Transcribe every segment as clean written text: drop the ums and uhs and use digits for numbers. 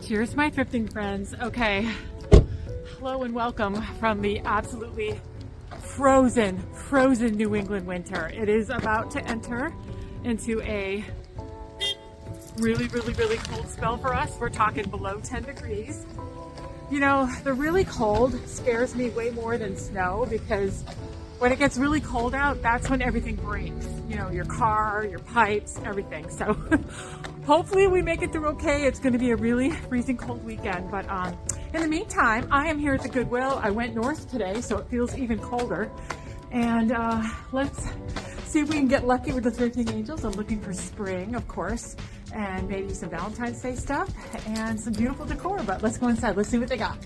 Cheers, my thrifting friends. Okay, hello and welcome from the absolutely frozen New England winter. It is about to enter into a really cold spell for us. We're talking below 10 degrees. You know, the really cold scares me way more than snow, because when it gets really cold out, that's when everything breaks. You know, your car, your pipes, everything. So hopefully we make it through okay. It's going to be a really freezing cold weekend. But in the meantime, I am here at the Goodwill. I went north today, so it feels even colder. And let's see if we can get lucky with the Thrifting Angels. I'm looking for spring, of course, and maybe some Valentine's Day stuff and some beautiful decor. But let's go inside. Let's see what they got.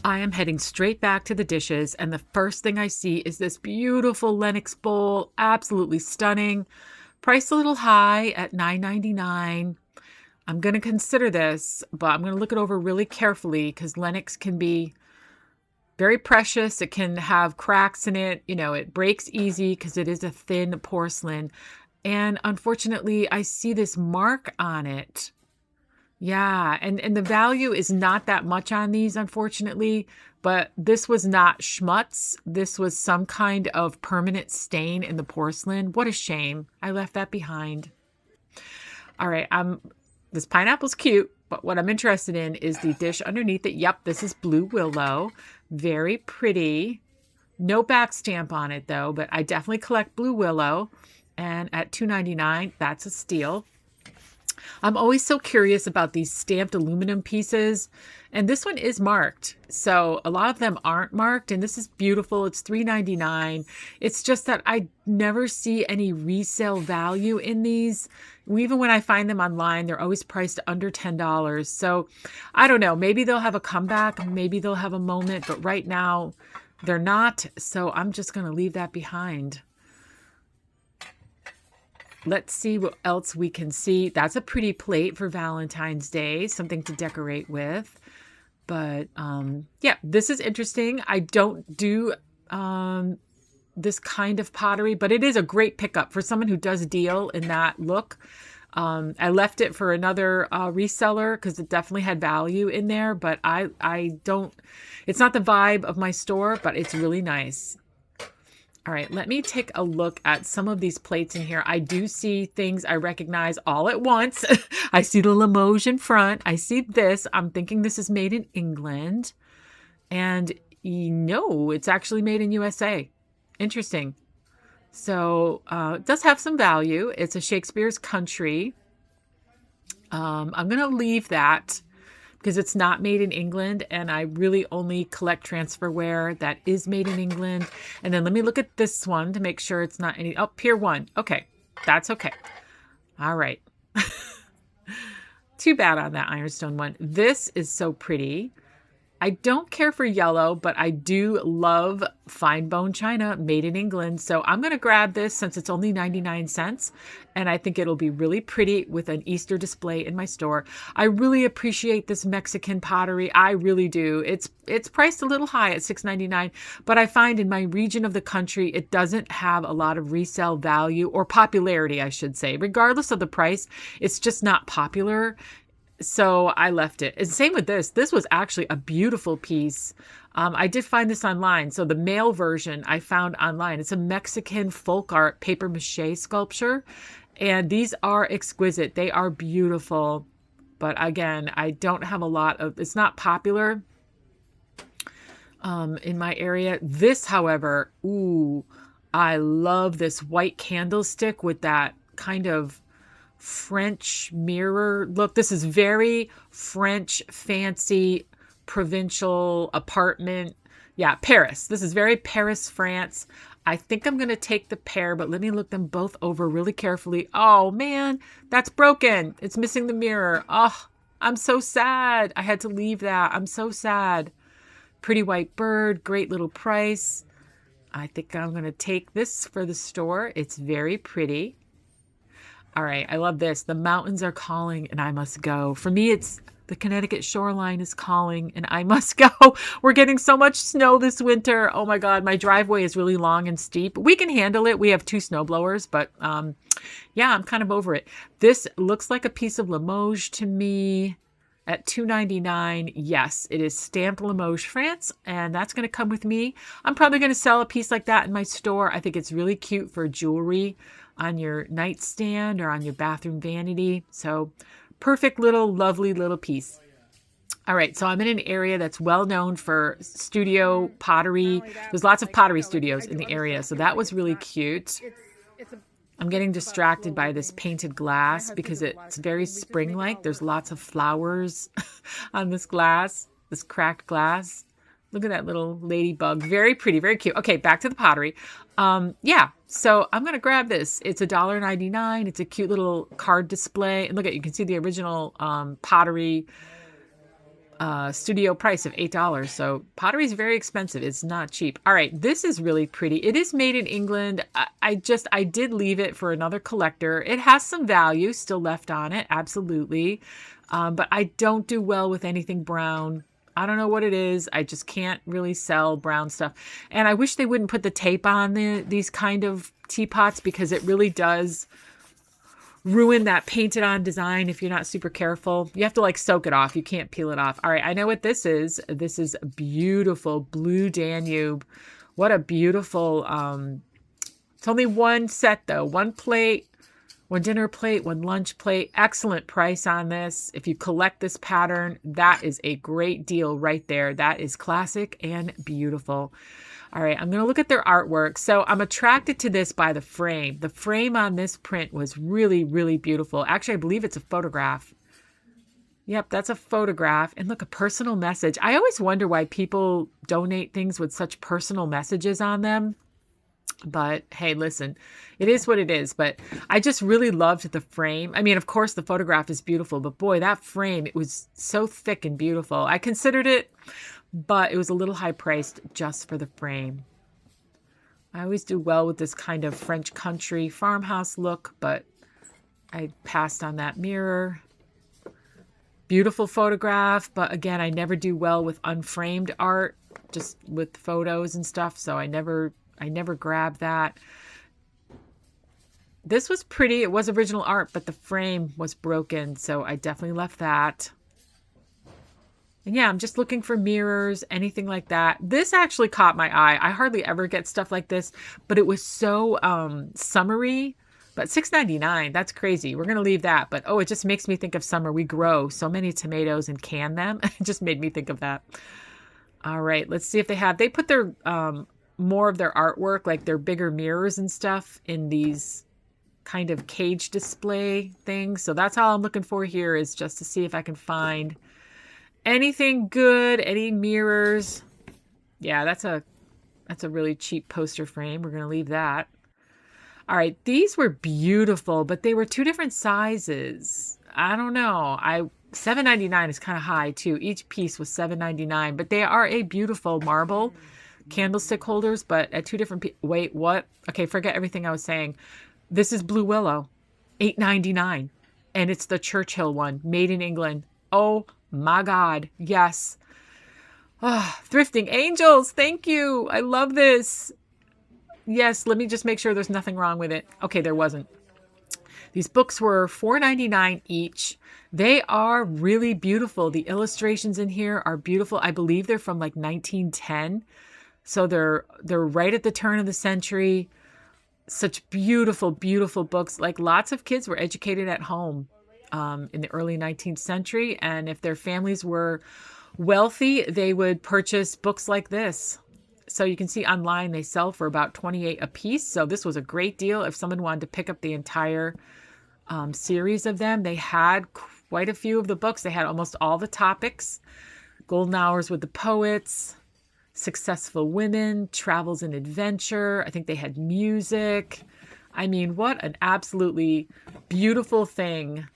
I am heading straight back to the dishes, and the first thing I see is this beautiful Lenox bowl. Absolutely stunning. Priced a little high at $9.99. I'm going to consider this, but I'm going to look it over really carefully, because Lenox can be very precious. It can have cracks in it. You know, it breaks easy because it is a thin porcelain. And unfortunately, I see this mark on it. Yeah, and the value is not that much on these, unfortunately, but this was not schmutz. This was some kind of permanent stain in the porcelain. What a shame. I left that behind. All right, this pineapple's cute, but what I'm interested in is the dish underneath it. Yep, this is blue willow. Very pretty. No back stamp on it, though, but I definitely collect blue willow, and at $2.99, that's a steal. I'm always so curious about these stamped aluminum pieces, and this one is marked. So a lot of them aren't marked, and this is beautiful. It's $3.99. It's just that I never see any resale value in these. Even when I find them online, they're always priced under $10. So I don't know. Maybe they'll have a comeback. Maybe they'll have a moment, but right now they're not. So I'm just going to leave that behind. Let's see what else we can see. That's a pretty plate for Valentine's Day, something to decorate with. But yeah, this is interesting. I don't do this kind of pottery, but it is a great pickup for someone who does deal in that look. I left it for another reseller because it definitely had value in there, but I don't, it's not the vibe of my store, but it's really nice. All right, let me take a look at some of these plates in here. I do see things I recognize all at once. I see the Limoges in front. I see this. I'm thinking this is made in England. And no, it's actually made in USA. Interesting. So it does have some value. It's a Shakespeare's Country. I'm going to leave that because it's not made in England, and I really only collect transferware that is made in England. And then let me look at this one to make sure it's not any, oh, Pier 1. Okay, that's okay. All right. Too bad on that ironstone one. This is so pretty. I don't care for yellow, but I do love fine bone china made in England. So I'm going to grab this since it's only 99 cents. And I think it'll be really pretty with an Easter display in my store. I really appreciate this Mexican pottery. I really do. It's priced a little high at $6.99, but I find in my region of the country, it doesn't have a lot of resale value or popularity, I should say. Regardless of the price, it's just not popular. So I left it. And same with this. This was actually a beautiful piece. I did find this online. So the male version I found online. It's a Mexican folk art paper mache sculpture. And these are exquisite. They are beautiful. But again, I don't have a lot of, it's not popular in my area. This, however, ooh, I love this white candlestick with that kind of French mirror look. This is very French, fancy, provincial apartment. Yeah, Paris. This is very Paris, France. I think I'm going to take the pair, but let me look them both over really carefully. Oh man, that's broken. It's missing the mirror. Oh, I'm so sad. I had to leave that. I'm so sad. Pretty white bird, great little price. I think I'm going to take this for the store. It's very pretty. All right, I love this. The mountains are calling and I must go. For me, it's The Connecticut shoreline is calling and I must go. We're getting so much snow this winter. Oh my God, my driveway is really long and steep. We can handle it. We have 2 snow blowers, but yeah, I'm kind of over it. This looks like a piece of Limoges to me at $2.99. Yes, it is stamped Limoges, France, and that's going to come with me. I'm probably going to sell a piece like that in my store. I think it's really cute for jewelry on your nightstand or on your bathroom vanity. So perfect little, lovely little piece. All right, so I'm in an area that's well known for studio pottery. There's lots of pottery studios in the area, so that was really cute. I'm getting distracted by this painted glass because it's very spring-like. There's lots of flowers on this glass, this cracked glass. Look at that little ladybug. Very pretty, very cute. Okay, back to the pottery. Yeah, so I'm going to grab this. It's $1.99. It's a cute little card display. And look at, you can see the original pottery studio price of $8. So pottery is very expensive. It's not cheap. All right, this is really pretty. It is made in England. I did leave it for another collector. It has some value still left on it, absolutely. But I don't do well with anything brown. I don't know what it is. I just can't really sell brown stuff. And I wish they wouldn't put the tape on these kind of teapots because it really does ruin that painted on design if you're not super careful. You have to like soak it off. You can't peel it off. All right, I know what this is. This is beautiful blue Danube. What a beautiful, it's only one set though. One plate, one dinner plate, one lunch plate. Excellent price on this. If you collect this pattern, that is a great deal right there. That is classic and beautiful. All right, I'm going to look at their artwork. So I'm attracted to this by the frame. The frame on this print was really, really beautiful. Actually, I believe it's a photograph. Yep, that's a photograph. And look, a personal message. I always wonder why people donate things with such personal messages on them. But hey, listen, it is what it is. But I just really loved the frame. I mean, of course, the photograph is beautiful. But boy, that frame, it was so thick and beautiful. I considered it, but it was a little high priced just for the frame. I always do well with this kind of French country farmhouse look, but I passed on that mirror. Beautiful photograph, but again, I never do well with unframed art, just with photos and stuff, so I never grab that. This was pretty. It was original art, but the frame was broken, so I definitely left that. And yeah, I'm just looking for mirrors, anything like that. This actually caught my eye. I hardly ever get stuff like this, but it was so summery. But $6.99, that's crazy. We're going to leave that. But oh, it just makes me think of summer. We grow so many tomatoes and can them. It just made me think of that. All right, let's see if they put their more of their artwork, like their bigger mirrors and stuff, in these kind of cage display things. So that's all I'm looking for here, is just to see if I can find anything good, any mirrors. Yeah, that's a really cheap poster frame. We're going to leave that. All right, these were beautiful, but they were 2 different sizes. I don't know. $7.99 is kind of high too. Each piece was $7.99, but they are a beautiful marble candlestick holders, but at 2 different wait, what? Okay, forget everything I was saying. This is Blue Willow, $8.99, and it's the Churchill one, made in England. Oh my God, yes. Oh, Thrifting Angels, thank you. I love this. Yes, let me just make sure there's nothing wrong with it. Okay, there wasn't. These books were $4.99 each. They are really beautiful. The illustrations in here are beautiful. I believe they're from like 1910. So they're right at the turn of the century. Such beautiful, beautiful books. Like, lots of kids were educated at home in the early 19th century. And if their families were wealthy, they would purchase books like this. So you can see online they sell for about $28 a piece. So this was a great deal if someone wanted to pick up the entire series of them. They had quite a few of the books. They had almost all the topics. Golden Hours with the Poets, Successful Women, Travels and Adventure. I think they had music. I mean, what an absolutely beautiful thing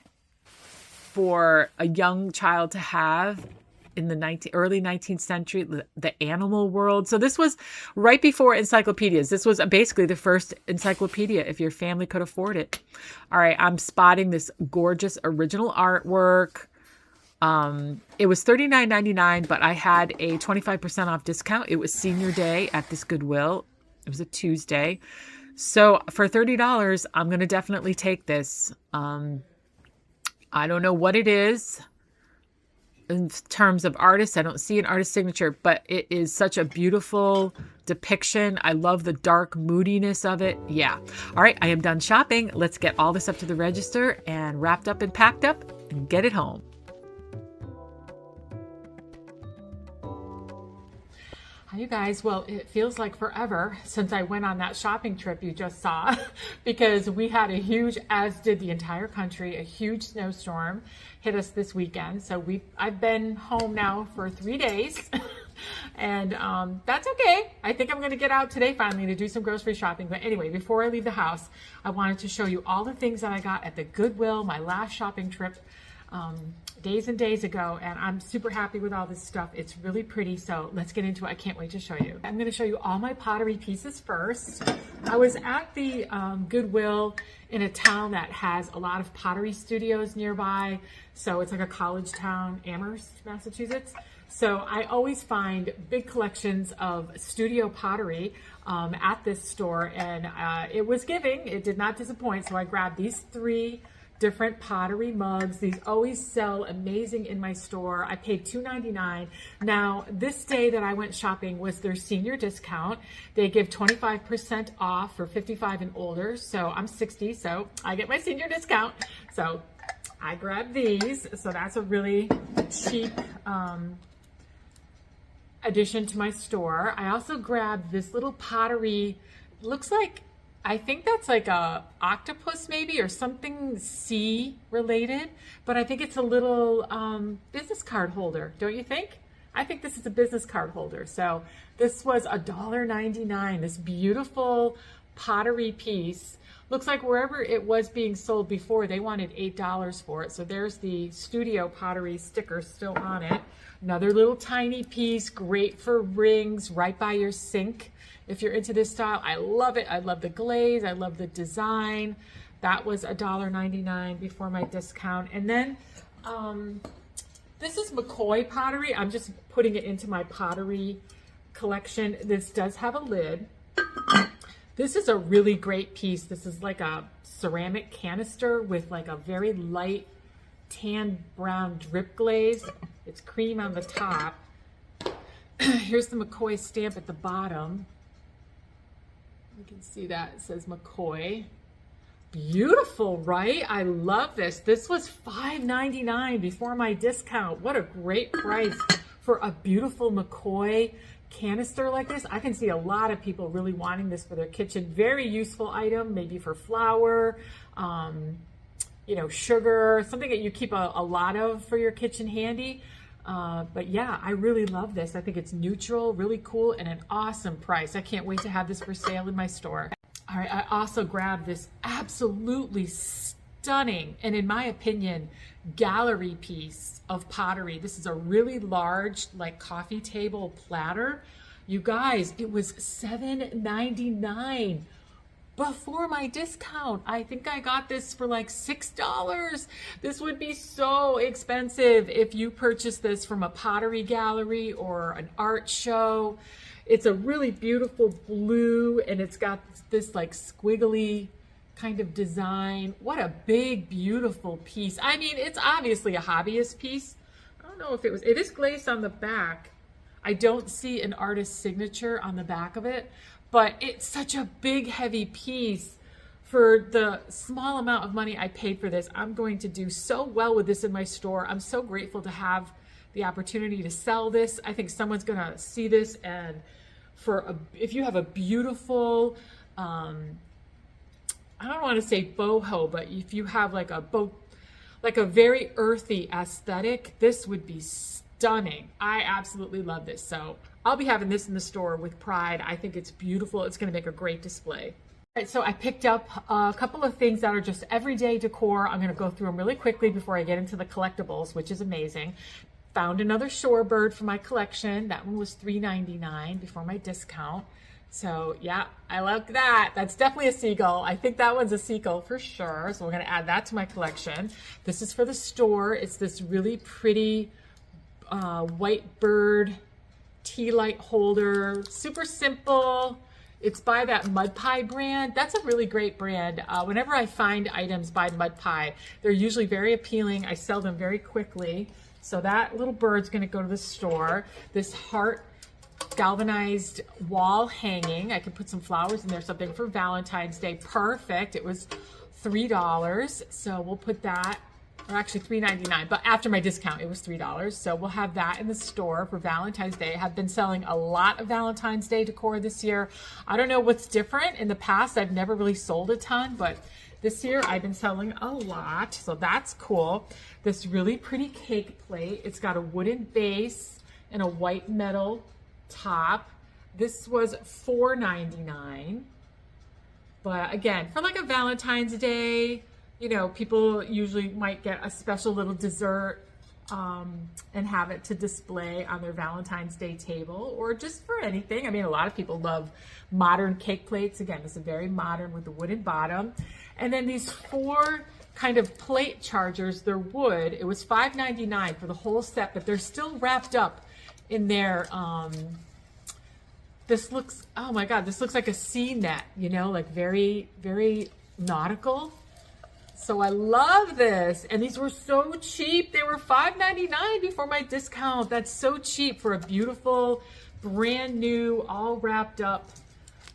for a young child to have in the early 19th century, the animal world. So this was right before encyclopedias. This was basically the first encyclopedia if your family could afford it. All right, I'm spotting this gorgeous original artwork. It was $39.99, but I had a 25% off discount. It was senior day at this Goodwill. It was a Tuesday. So for $30, I'm going to definitely take this. I don't know what it is in terms of artists. I don't see an artist signature, but it is such a beautiful depiction. I love the dark moodiness of it. Yeah. All right. I am done shopping. Let's get all this up to the register and wrapped up and packed up and get it home. Hi, you guys. Well, it feels like forever since I went on that shopping trip you just saw because we had a huge, as did the entire country, a huge snowstorm hit us this weekend. So I've been home now for 3 days and that's okay. I think I'm going to get out today finally to do some grocery shopping. But anyway, before I leave the house, I wanted to show you all the things that I got at the Goodwill, my last shopping trip. Days and days ago, and I'm super happy with all this stuff. It's really pretty, so let's get into it. I can't wait to show you. I'm going to show you all my pottery pieces first. I was at the Goodwill in a town that has a lot of pottery studios nearby, so it's like a college town, Amherst, Massachusetts. So I always find big collections of studio pottery at this store, and it was giving. It did not disappoint, so I grabbed these 3 different pottery mugs. These always sell amazing in my store. I paid $2.99. Now, this day that I went shopping was their senior discount. They give 25% off for 55 and older. So I'm 60, so I get my senior discount. So I grabbed these. So that's a really cheap addition to my store. I also grabbed this little pottery, looks like, I think that's like a octopus maybe or something sea related, but I think it's a little business card holder, don't you think? I think this is a business card holder. So this was $1.99, this beautiful pottery piece. Looks like wherever it was being sold before, they wanted $8 for it. So there's the studio pottery sticker still on it. Another little tiny piece, great for rings right by your sink. If you're into this style, I love it. I love the glaze. I love the design. That was $1.99 before my discount. And then this is McCoy pottery. I'm just putting it into my pottery collection. This does have a lid. This is a really great piece. This is like a ceramic canister with like a very light tan brown drip glaze. It's cream on the top. Here's the McCoy stamp at the bottom. You can see that it says McCoy. Beautiful, right? I love this. This was $5.99 before my discount. What a great price for a beautiful McCoy canister like this. I can see a lot of people really wanting this for their kitchen. Very useful item, maybe for flour, you know, sugar, something that you keep a lot of for your kitchen handy. But yeah, I really love this. I think it's neutral, really cool, and an awesome price. I can't wait to have this for sale in my store. All right, I also grabbed this absolutely stunning, and in my opinion, gallery piece of pottery. This is a really large, like coffee table platter. You guys, it was $7.99 before my discount. I think I got this for like $6. This would be so expensive if you purchased this from a pottery gallery or an art show. It's a really beautiful blue, and it's got this like squiggly kind of design. What a big, beautiful piece. I mean, it's obviously a hobbyist piece. I don't know if it is glazed on the back. I don't see an artist's signature on the back of it, but it's such a big, heavy piece for the small amount of money I paid for this. I'm going to do so well with this in my store. I'm so grateful to have the opportunity to sell this. I think someone's gonna see this, and if you have a beautiful, I don't want to say boho, but if you have like a very earthy aesthetic, this would be stunning. I absolutely love this. So I'll be having this in the store with pride. I think it's beautiful. It's going to make a great display. All right, so I picked up a couple of things that are just everyday decor. I'm going to go through them really quickly before I get into the collectibles, which is amazing. Found another shorebird for my collection. That one was $3.99 before my discount. So yeah, I love that. That's definitely a seagull. I think that one's a seagull for sure. So we're gonna add that to my collection. This is for the store. It's this really pretty white bird tea light holder, super simple. It's by that Mud Pie brand. That's a really great brand. Whenever I find items by Mud Pie, they're usually very appealing. I sell them very quickly. So that little bird's gonna go to the store. This heart galvanized wall hanging. I could put some flowers in there, something for Valentine's Day. Perfect. It was $3. So we'll put that, or actually $3.99, but after my discount, it was $3. So we'll have that in the store for Valentine's Day. I have been selling a lot of Valentine's Day decor this year. I don't know what's different. In the past, I've never really sold a ton, but this year I've been selling a lot. So that's cool. This really pretty cake plate. It's got a wooden base and a white metal top. This was $4.99. But again, for like a Valentine's Day, you know, people usually might get a special little dessert and have it to display on their Valentine's Day table, or just for anything. I mean, a lot of people love modern cake plates. Again, this is very modern with the wooden bottom. And then these 4 kind of plate chargers, they're wood. It was $5.99 for the whole set, but they're still wrapped up in their, this looks, oh my God, this looks like a sea net, you know, like very, very nautical. So I love this. And these were so cheap. They were $5.99 before my discount. That's so cheap for a beautiful, brand new, all wrapped up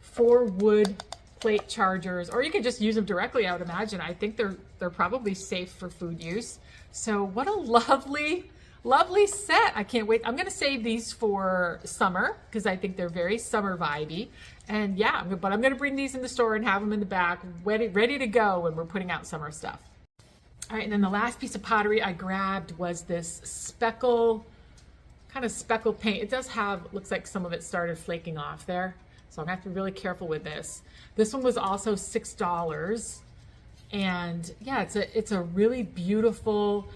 4 wood plate chargers. Or you can just use them directly, I would imagine. I think they're probably safe for food use. So what a lovely, lovely set. I can't wait. I'm going to save these for summer because I think they're very summer vibey. And yeah, but I'm going to bring these in the store and have them in the back ready to go when we're putting out summer stuff. All right, and then the last piece of pottery I grabbed was this kind of speckle paint. It does have, looks like some of it started flaking off there. So I'm going to have to be really careful with this. This one was also $6. And yeah, it's a really beautiful,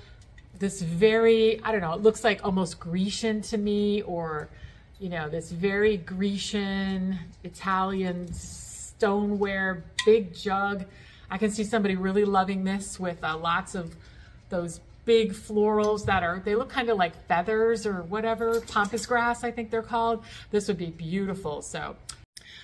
this very, I don't know, it looks like almost Grecian to me, or, you know, this very Grecian, Italian stoneware, big jug. I can see somebody really loving this with lots of those big florals that they look kind of like feathers or whatever, pampas grass, I think they're called. This would be beautiful. So,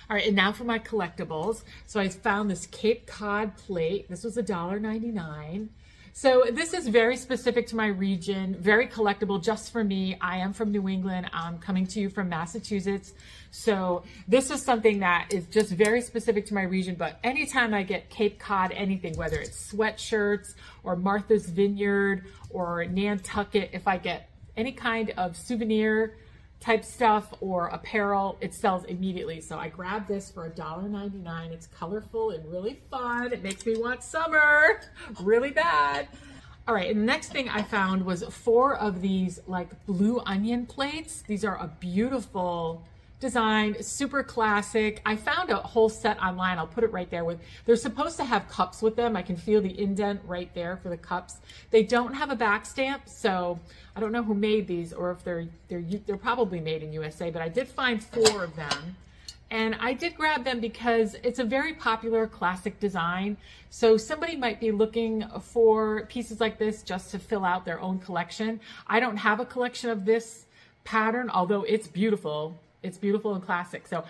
all right, and now for my collectibles. So I found this Cape Cod plate. This was $1.99. So this is very specific to my region, very collectible just for me. I am from New England. I'm coming to you from Massachusetts. So this is something that is just very specific to my region, but anytime I get Cape Cod anything, whether it's sweatshirts or Martha's Vineyard or Nantucket, if I get any kind of souvenir type stuff or apparel, it sells immediately. So I grabbed this for $1.99. It's colorful and really fun. It makes me want summer really bad. All right, and the next thing I found was 4 of these like blue onion plates. These are a beautiful design, super classic. I found a whole set online. I'll put it right there. They're supposed to have cups with them. I can feel the indent right there for the cups. They don't have a back stamp, so I don't know who made these, or if they're probably made in USA, but I did find 4 of them. And I did grab them because it's a very popular classic design. So somebody might be looking for pieces like this just to fill out their own collection. I don't have a collection of this pattern, although it's beautiful. It's beautiful and classic. So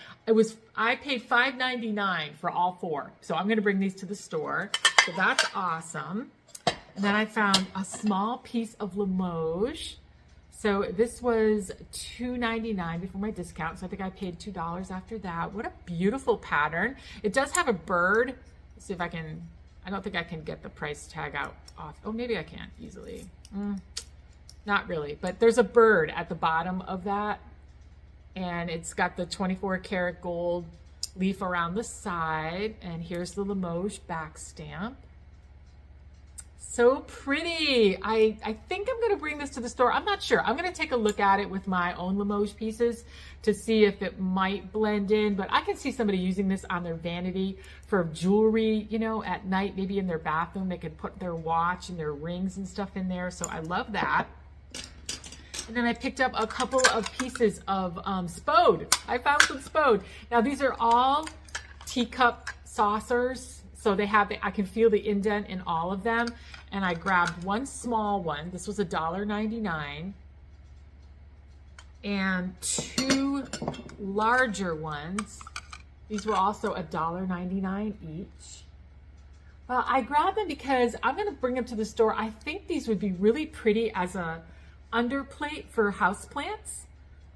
I paid $5.99 for all 4. So I'm going to bring these to the store. So that's awesome. And then I found a small piece of Limoges. So this was $2.99 before my discount. So I think I paid $2 after that. What a beautiful pattern. It does have a bird. Let's see if I don't think I can get the price tag out off. Oh, maybe I can easily. Not really, but there's a bird at the bottom of that. And it's got the 24 karat gold leaf around the side. And here's the Limoges back stamp. So pretty. I think I'm going to bring this to the store. I'm not sure. I'm going to take a look at it with my own Limoges pieces to see if it might blend in. But I can see somebody using this on their vanity for jewelry, you know, at night, maybe in their bathroom. They could put their watch and their rings and stuff in there. So I love that. And then I picked up a couple of pieces of spode. I found some spode. Now these are all teacup saucers. So they have, I can feel the indent in all of them. And I grabbed one small one. This was $1.99. And two larger ones. These were also $1.99 each. Well, I grabbed them because I'm going to bring them to the store. I think these would be really pretty as a underplate for houseplants.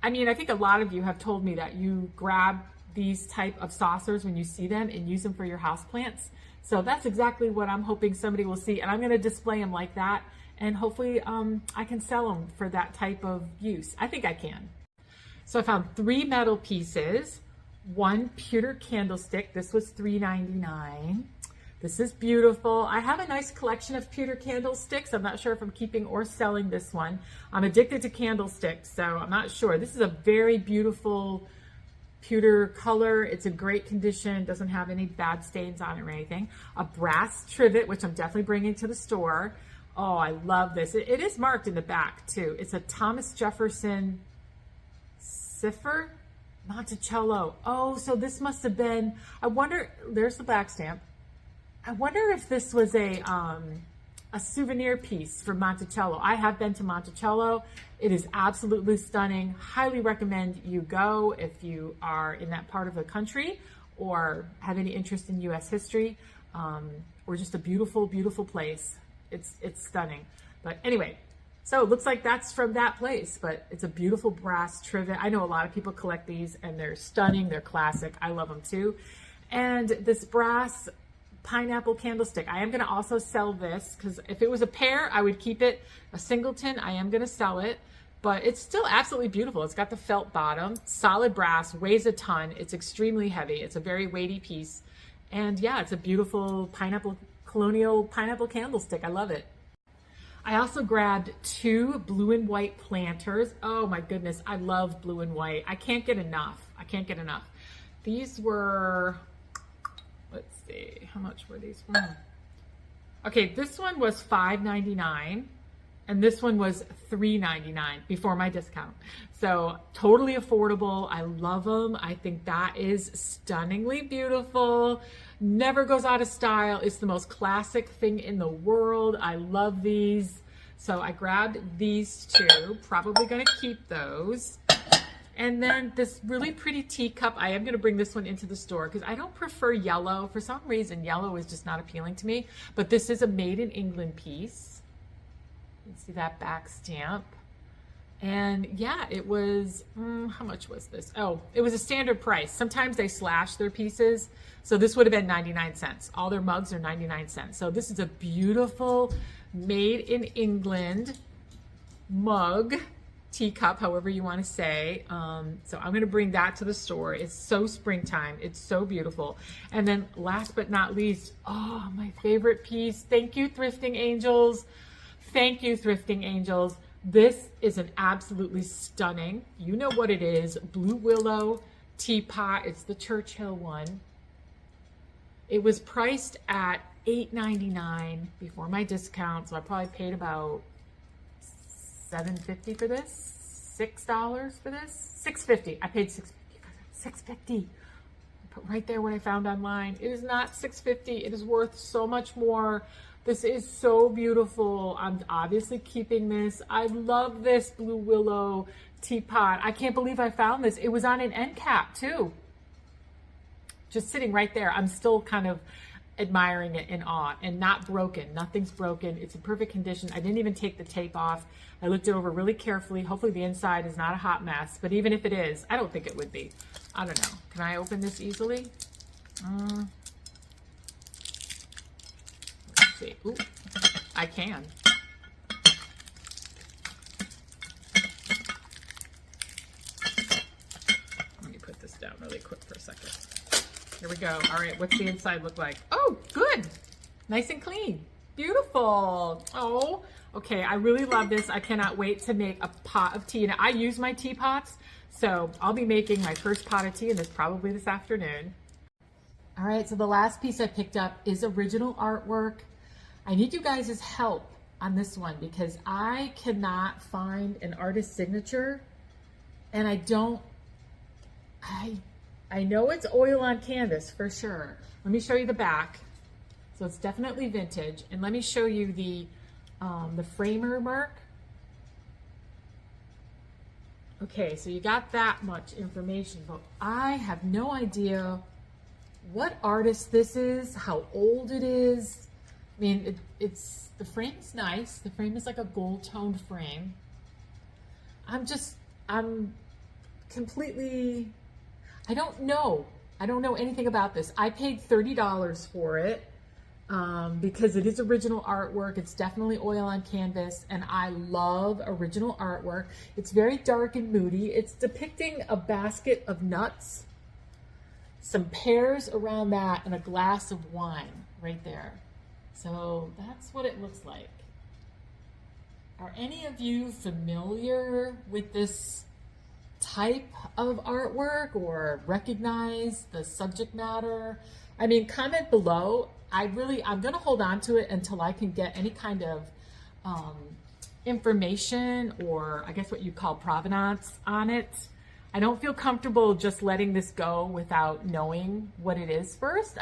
I mean, I think a lot of you have told me that you grab these type of saucers when you see them and use them for your houseplants. So that's exactly what I'm hoping somebody will see. And I'm going to display them like that. And hopefully I can sell them for that type of use. I think I can. So I found 3 metal pieces, 1 pewter candlestick. This was $3.99. This is beautiful. I have a nice collection of pewter candlesticks. I'm not sure if I'm keeping or selling this one. I'm addicted to candlesticks, so I'm not sure. This is a very beautiful pewter color. It's in great condition. Doesn't have any bad stains on it or anything. A brass trivet, which I'm definitely bringing to the store. Oh, I love this. It is marked in the back too. It's a Thomas Jefferson cipher Monticello. Oh, so this must have been, I wonder, there's the back stamp. I wonder if this was a souvenir piece from Monticello. I have been to Monticello. It is absolutely stunning. Highly recommend you go if you are in that part of the country or have any interest in U.S. history, or just a beautiful, beautiful place. It's stunning. But anyway, so it looks like that's from that place, but it's a beautiful brass trivet. I know a lot of people collect these and they're stunning. They're classic. I love them too. And this brass pineapple candlestick. I am going to also sell this because if it was a pair, I would keep it. A singleton, I am going to sell it, but it's still absolutely beautiful. It's got the felt bottom, solid brass, weighs a ton. It's extremely heavy. It's a very weighty piece. And yeah, it's a beautiful colonial pineapple candlestick. I love it. I also grabbed 2 blue and white planters. Oh my goodness, I love blue and white. I can't get enough. I can't get enough. These were, let's see, how much were these? Okay, this one was $5.99 and this one was $3.99 before my discount. So totally affordable. I love them. I think that is stunningly beautiful. Never goes out of style. It's the most classic thing in the world. I love these. So I grabbed these 2, probably gonna keep those. And then this really pretty teacup, I am going to bring this one into the store because I don't prefer yellow. For some reason, yellow is just not appealing to me. But this is a made in England piece. You can see that back stamp. And yeah, it was, how much was this? Oh, it was a standard price. Sometimes they slash their pieces. So this would have been 99 cents. All their mugs are 99 cents. So this is a beautiful made in England mug. Teacup, however you want to say. So I'm going to bring that to the store. It's so springtime. It's so beautiful. And then last but not least, oh, my favorite piece. Thank you, Thrifting Angels. Thank you, Thrifting Angels. This is an absolutely stunning, you know what it is, blue willow teapot. It's the Churchill one. It was priced at $8.99 before my discount. So I probably paid about $7.50 for this, $6 for this, $6.50. I paid $6.50. Put right there what I found online. It is not $6.50. It is worth so much more. This is so beautiful. I'm obviously keeping this. I love this blue willow teapot. I can't believe I found this. It was on an end cap too. Just sitting right there. I'm still kind of admiring it in awe, and not broken. Nothing's broken. It's in perfect condition. I didn't even take the tape off. I looked it over really carefully. Hopefully the inside is not a hot mess, but even if it is, I don't think it would be. I don't know. Can I open this easily? Let's see. Ooh, I can. Let me put this down really quick for a second. Here we go. All right, what's the inside look like? Oh, good. Nice and clean. Beautiful. Oh, okay. I really love this. I cannot wait to make a pot of tea. Now, I use my teapots, so I'll be making my first pot of tea in this probably this afternoon. All right, so the last piece I picked up is original artwork. I need you guys' help on this one because I cannot find an artist signature, and I know it's oil on canvas for sure. Let me show you the back. So it's definitely vintage, and let me show you the framer mark. Okay, so you got that much information, but I have no idea what artist this is, how old it is. I mean, the frame's nice. The frame is like a gold toned frame. I'm completely, I don't know anything about this. I paid $30 for it because it is original artwork. It's definitely oil on canvas, and I love original artwork. It's very dark and moody. It's depicting a basket of nuts, some pears around that, and a glass of wine right there. So that's what it looks like. Are any of you familiar with this type of artwork or recognize the subject matter? I mean, comment below. I'm going to hold on to it until I can get any kind of information, or I guess what you call provenance on it. I don't feel comfortable just letting this go without knowing what it is first.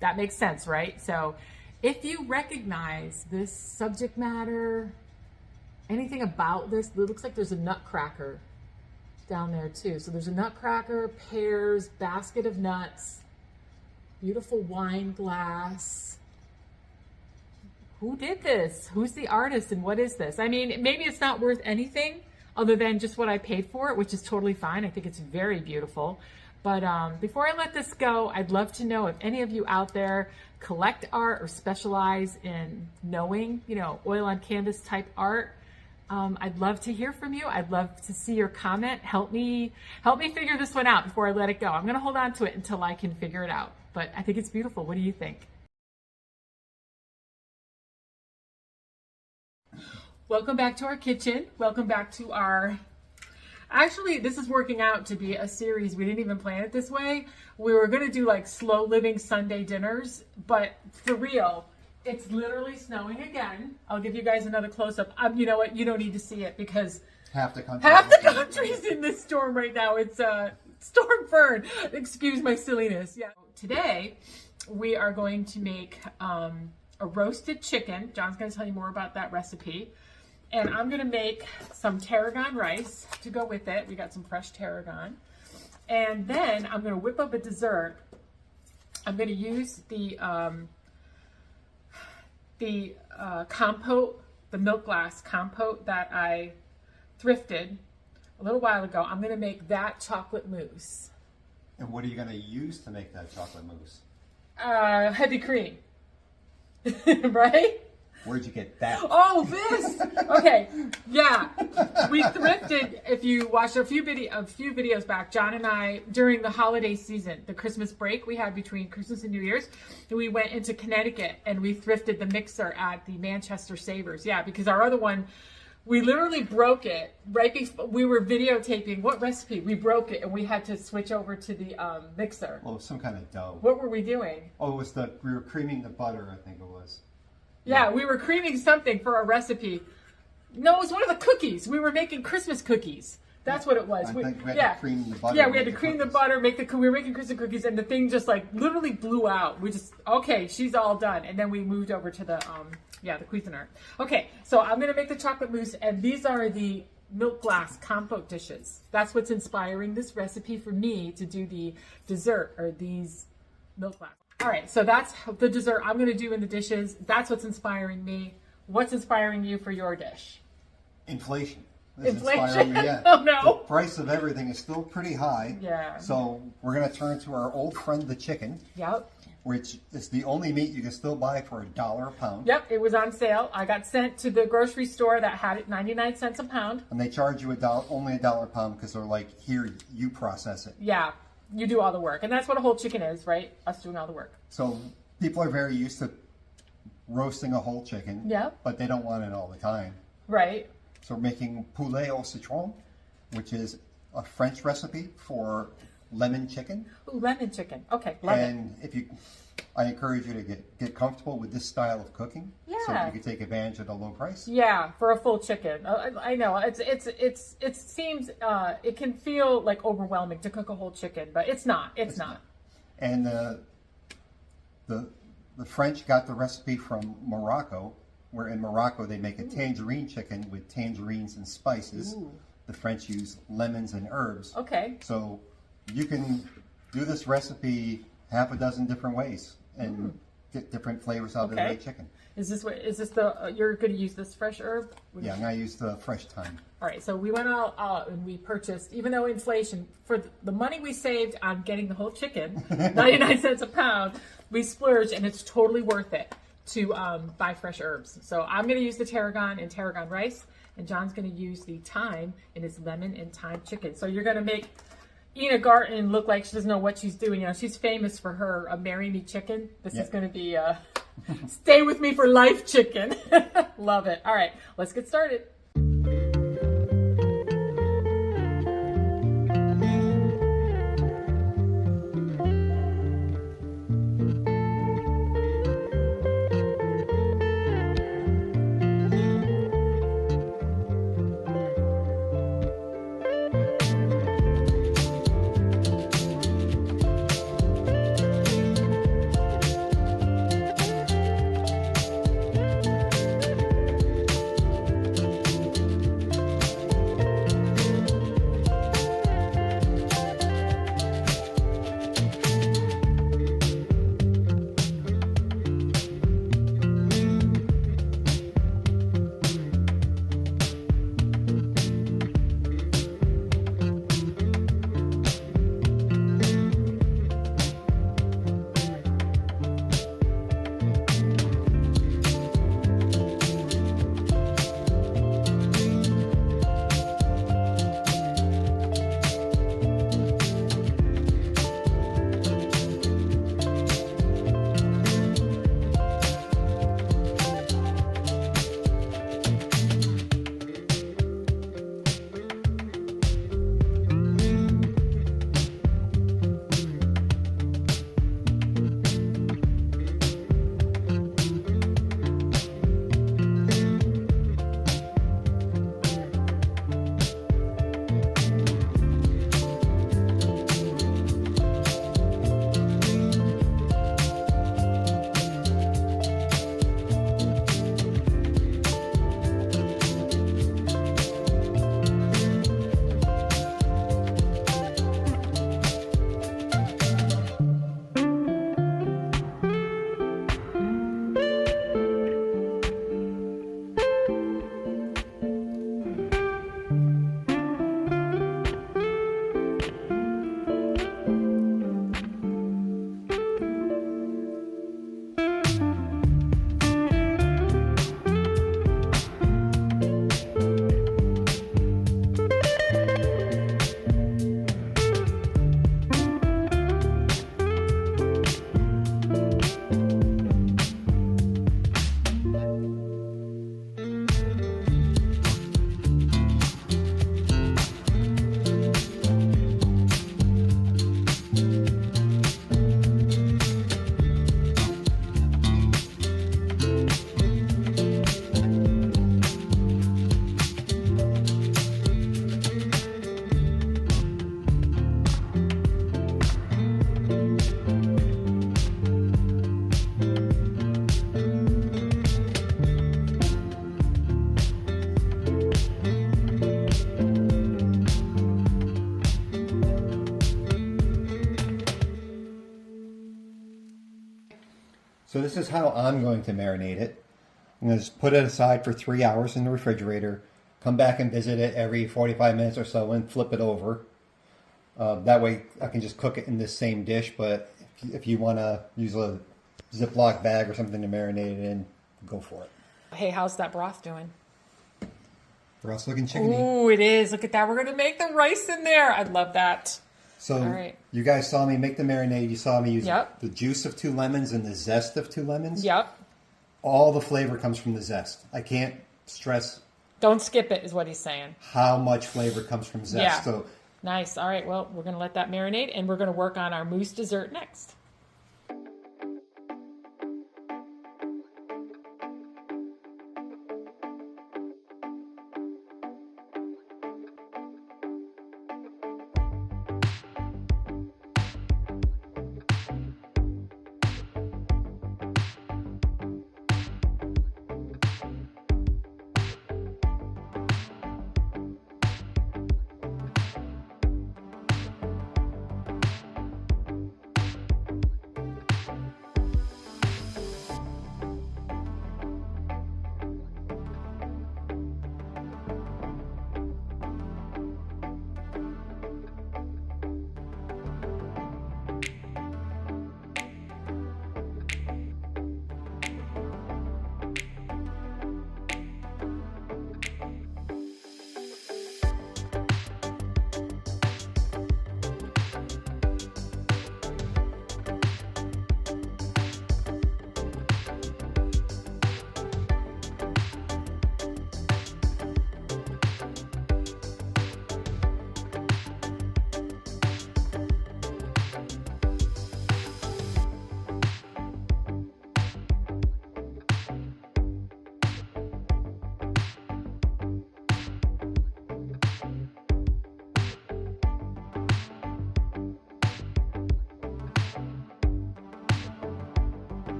That makes sense, right? So if you recognize this subject matter, anything about this, it looks like there's a nutcracker down there too. So there's a nutcracker, pears, basket of nuts, beautiful wine glass. Who did this? Who's the artist, and what is this? I mean, maybe it's not worth anything other than just what I paid for it, which is totally fine. I think it's very beautiful. But before I let this go, I'd love to know if any of you out there collect art or specialize in knowing, oil on canvas type art. I'd love to hear from you. I'd love to see your comment. Help me figure this one out before I let it go. I'm going to hold on to it until I can figure it out. But I think it's beautiful. What do you think? Welcome back to our kitchen. Welcome back to our... Actually, this is working out to be a series. We didn't even plan it this way. We were going to do like slow living Sunday dinners, but for real, it's literally snowing again. I'll give you guys another close-up. You know what? You don't need to see it because half the country's in this storm right now. It's Storm Fern. Excuse my silliness. Yeah. Today, we are going to make a roasted chicken. John's going to tell you more about that recipe. And I'm going to make some tarragon rice to go with it. We got some fresh tarragon. And then I'm going to whip up a dessert. I'm going to use the compote, the milk glass compote that I thrifted a little while ago. I'm going to make that chocolate mousse. And what are you going to use to make that chocolate mousse? Heavy cream. Right? Where'd you get that? Oh, this! Okay, yeah. We thrifted, if you watched a few videos back, John and I, during the holiday season, the Christmas break we had between Christmas and New Year's, we went into Connecticut and we thrifted the mixer at the Manchester Savers. Yeah, because our other one, we literally broke it right before we were videotaping. What recipe? We broke it and we had to switch over to the mixer. Well, some kind of dough. What were we doing? Oh, it was we were creaming the butter, I think it was. Yeah, we were creaming something for our recipe. No, it was one of the cookies. We were making Christmas cookies. That's what it was. I think we had to cream the butter. Yeah, we had to cream the butter, we were making Christmas cookies, and the thing just like literally blew out. We just, okay, she's all done. And then we moved over to the Cuisinart. Okay, so I'm going to make the chocolate mousse, and these are the milk glass compote dishes. That's what's inspiring this recipe for me to do the dessert, or these milk glass. All right, so that's the dessert I'm going to do in the dishes. That's what's inspiring me. What's inspiring you for your dish? Inflation. Inflation? Yeah. Oh, no. The price of everything is still pretty high. Yeah. So we're going to turn to our old friend, the chicken. Yep. Which is the only meat you can still buy for $1 a pound. Yep, it was on sale. I got sent to the grocery store that had it 99 cents a pound. And they charge you only $1 a pound because they're like, here, you process it. Yeah. You do all the work. And that's what a whole chicken is, right? Us doing all the work. So people are very used to roasting a whole chicken. Yeah. But they don't want it all the time. Right. So we're making poulet au citron, which is a French recipe for lemon chicken. Ooh, lemon chicken. Okay, love it. And I encourage you to get comfortable with this style of cooking. Yeah. so you can take advantage of the low price. Yeah, for a full chicken. I know it seems it can feel like overwhelming to cook a whole chicken, but it's not. It's not. And the French got the recipe from Morocco, where in Morocco they make a tangerine chicken with tangerines and spices. Ooh. The French use lemons and herbs. Okay. So you can do this recipe half a dozen different ways and get different flavors out of the chicken. Is this you're going to use this fresh herb? Yeah, I'm going to use the fresh thyme. All right, so we went all out and we purchased, even though inflation, for the money we saved on getting the whole chicken, 99 cents a pound, we splurged, and it's totally worth it to buy fresh herbs. So I'm going to use the tarragon and tarragon rice, and John's going to use the thyme in his lemon and thyme chicken. So you're going to make Ina Garten look like she doesn't know what she's doing. You know, she's famous for her marry me chicken. This is going to be stay with me for life chicken. Love it. All right, let's get started. So this is how I'm going to marinate it. I'm going to just put it aside for 3 hours in the refrigerator, come back and visit it every 45 minutes or so and flip it over. That way I can just cook it in this same dish, but if you want to use a Ziploc bag or something to marinate it in, go for it. Hey, how's that broth doing? Broth's looking chickeny. Ooh, it is. Look at that. We're going to make the rice in there. I love that. So you guys saw me make the marinade. You saw me use the juice of 2 lemons and the zest of 2 lemons. Yep. All the flavor comes from the zest. I can't stress. Don't skip it is what he's saying. How much flavor comes from zest. Yeah. So, nice. All right. Well, we're going to let that marinate, and we're going to work on our mousse dessert next.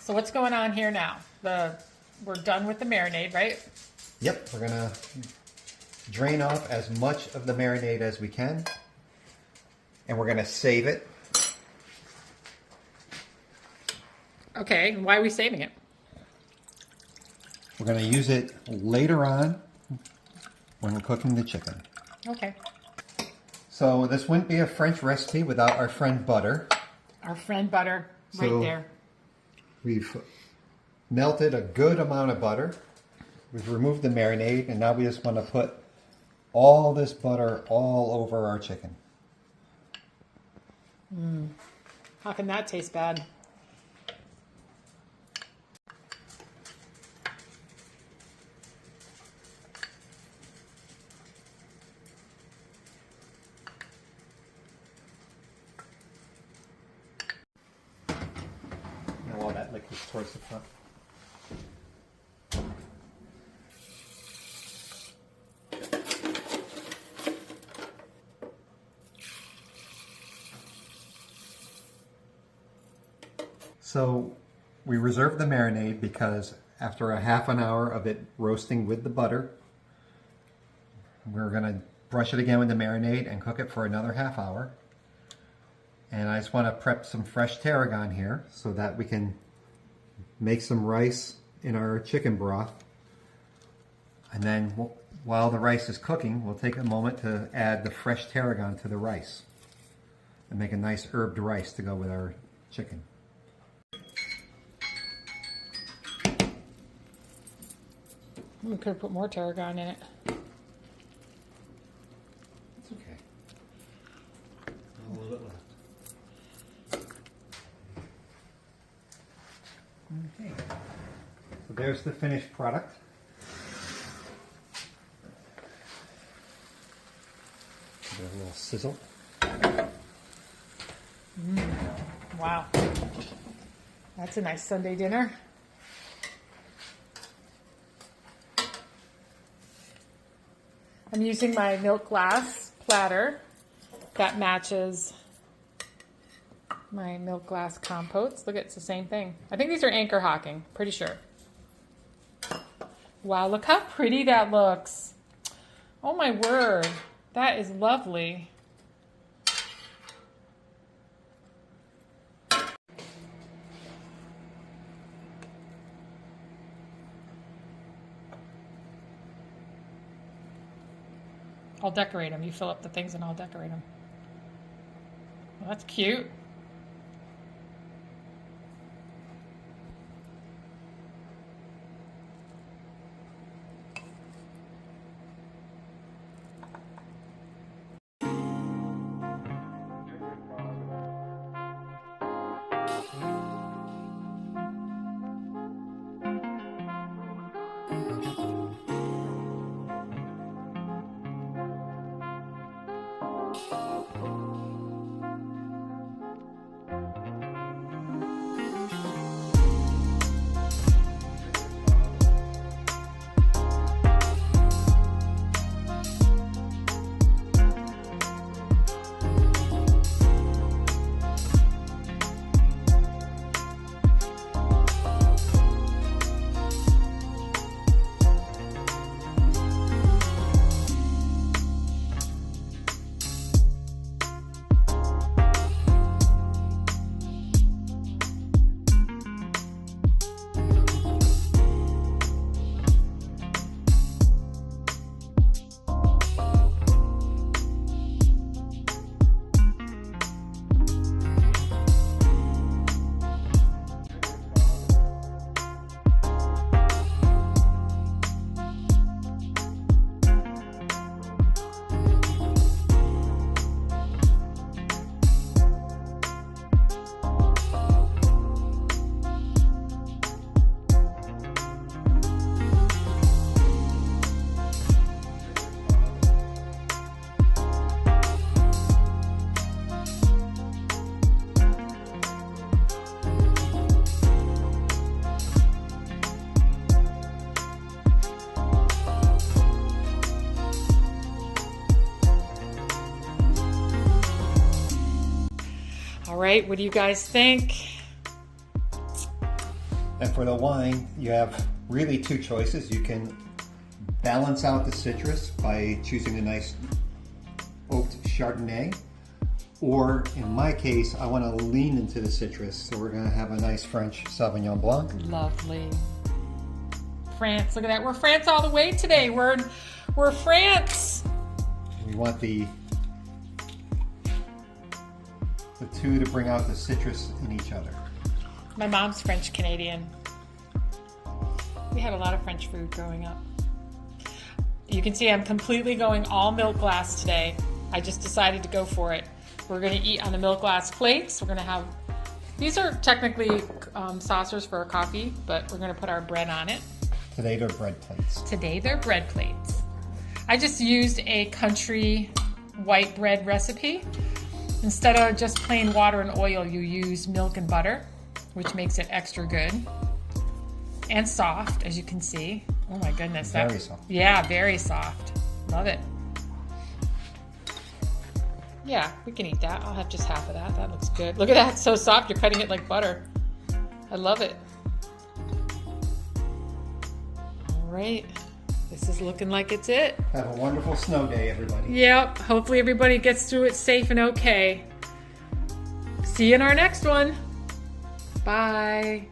So what's going on here now? We're done with the marinade, right? Yep, we're gonna drain off as much of the marinade as we can, and we're gonna save it. Okay, and why are we saving it? We're gonna use it later on when we're cooking the chicken. Okay. So this wouldn't be a French recipe without our friend butter. Our friend butter, right So there. We've melted a good amount of butter. We've removed the marinade, and now we just want to put all this butter all over our chicken. How can that taste bad? Now all that liquid towards the front. So we reserved the marinade because after a half an hour of it roasting with the butter, we're going to brush it again with the marinade and cook it for another half hour. And I just want to prep some fresh tarragon here so that we can make some rice in our chicken broth. And then while the rice is cooking, we'll take a moment to add the fresh tarragon to the rice and make a nice herbed rice to go with our chicken. We could have put more tarragon in it. It's okay. A little bit left. Okay. So there's the finished product. Give it a little sizzle. Wow. That's a nice Sunday dinner. I'm using my milk glass platter that matches my milk glass compotes. Look, it's the same thing. I think these are Anchor Hocking, pretty sure. Wow, look how pretty that looks. Oh my word, that is lovely. I'll decorate them. You fill up the things and I'll decorate them. Well, that's cute. All right, what do you guys think? And for the wine, you have really two choices. You can balance out the citrus by choosing a nice oaked Chardonnay. Or in my case, I want to lean into the citrus, so we're going to have a nice French Sauvignon Blanc. Lovely. France, look at that. We're France all the way today. We're France. We want the two to bring out the citrus in each other. My mom's French Canadian. We had a lot of French food growing up. You can see I'm completely going all milk glass today. I just decided to go for it. We're going to eat on the milk glass plates. We're going to have, these are technically saucers for our coffee, but we're going to put our bread on it. Today they're bread plates. Today they're bread plates. I just used a country white bread recipe. Instead of just plain water and oil, you use milk and butter, which makes it extra good. And soft, as you can see. Oh my goodness. Very soft. Yeah, very soft. Love it. Yeah, we can eat that. I'll have just half of that. That looks good. Look at that. It's so soft. You're cutting it like butter. I love it. All right. This is looking like it's it. Have a wonderful snow day, everybody. Yep. Hopefully everybody gets through it safe and okay. See you in our next one. Bye.